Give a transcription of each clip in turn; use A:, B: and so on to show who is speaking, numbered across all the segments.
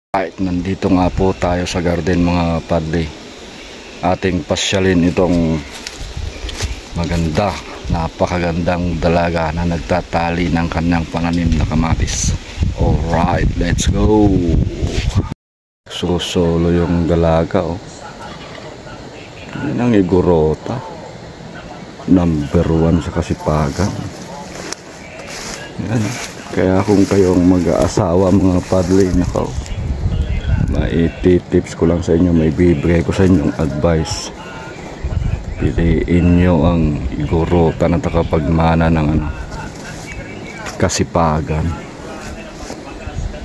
A: Right, nandito nga po tayo sa garden mga padre. Ating pasyalin itong maganda, napakagandang dalaga na nagtatali ng kanyang pananim na kamatis. Alright, let's go. Susolo yung dalaga, oh. Yan ang igorota. Number 1 sa kasipagan. Yan. Kaya kung kayong mag-aasawa mga padre, nakaw, maiti-tips ko lang sa inyo, may bibigay ko sa inyong advice. Piliin nyo ang igorota na takapagmana ng kasipagan.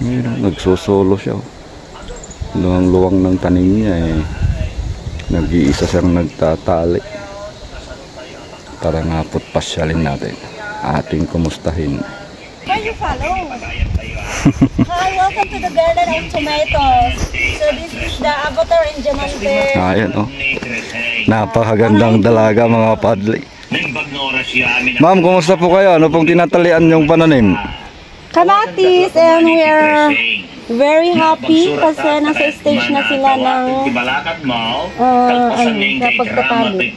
A: Ngayon, nagsusolo siya. Luwang-luwang ng tanim niya eh. Nag-iisa siyang nagtatali. Tara nga po't pasyalin natin. Ating kumustahin.
B: Why you follow? Hi, welcome to the garden of tomatoes. So this is the Avatar and Diamante.
A: Ayan, oh. Napakagandang dalaga mga padli. Ma'am, kumusta po kayo? Ano pong tinatalian yung pananim?
B: Kamatis, and we are very happy kasi nasa stage na sila ng pagtatali.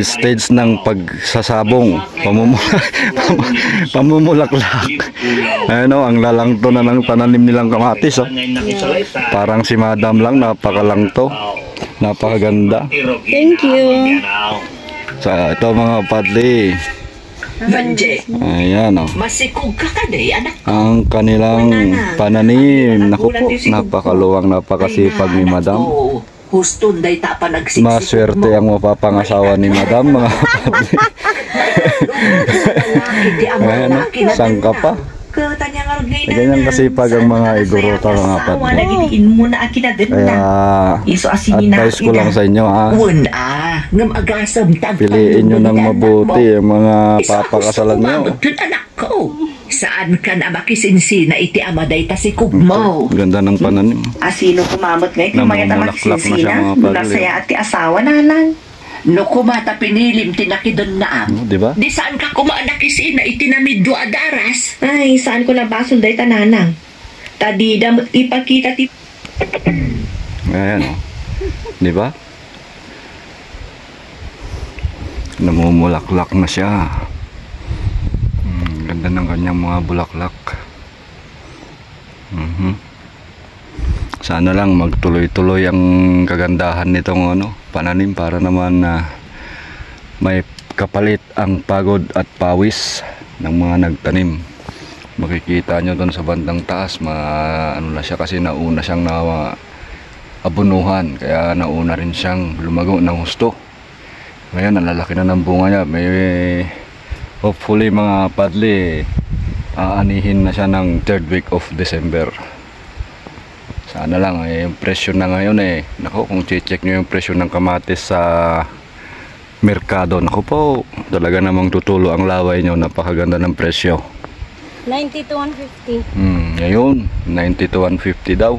A: Stage ng pagsasabong, pamumulaklak. Ano, ang lalangto na ng pananim nilang kamatis, oh. Parang si Madam lang, napakalangto. Napakaganda.
B: Thank you.
A: So, ito mga padli. Ayan, oh.
C: Masikog ka kaday, anak.
A: Ang kanilang pananim. Naku po, napakaluwang, napakasipag ni Madam.
C: Huston day ta pa nagsiksik.
A: Maswerte ang mapapangasawa ni Madam, mga padli. Ayan, oh. Sangka pa. Ganyan kasipag ang mga igorota mga padli. Kaya advice ko lang sa inyo, ha. Piliin nyo ng mabuti ang mga papakasalan nyo.
C: Saan ka na makisinsi na iti amaday ta si Kugmo?
A: Ganda ng pananim.
C: Asino kumamot ngayon kung mayat ang makisinsi na? Nasaya at ti asawa na lang. No kumata pinilim tinakidon na am.
A: Diba?
C: Di saan ka kumanakisin na itinamiddo adaras? Ay, saan ko nabasun day tananang? Tadida mo't ipakita ti...
A: Ayan, oh. Diba? Namumulaklak na siya. Ganda ng kanyang mga bulaklak. Sana lang magtuloy-tuloy ang kagandahan nitong pananim para naman may kapalit ang pagod at pawis ng mga nagtanim. Makikita nyo doon sa bandang taas, ano na siya kasi nauna siyang abunuhan, kaya nauna rin siyang lumago ng husto. Ngayon, ang lalaki na ng bunga niya. May hopefully mga padli, aanihin na siya ng 3rd week of December. Sana lang, yung presyo na ngayon naku, kung check nyo yung presyo ng kamatis sa merkado, naku po, talaga namang tutulo ang laway nyo. Napakaganda ng presyo.
B: 90 to 150.
A: Ngayon, 90 to 150 daw.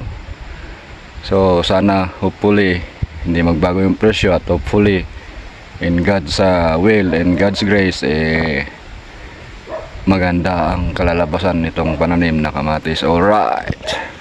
A: So, sana, hopefully, hindi magbago yung presyo at hopefully, in God's will and God's grace, maganda ang kalalabasan nitong pananim na kamatis. Alright.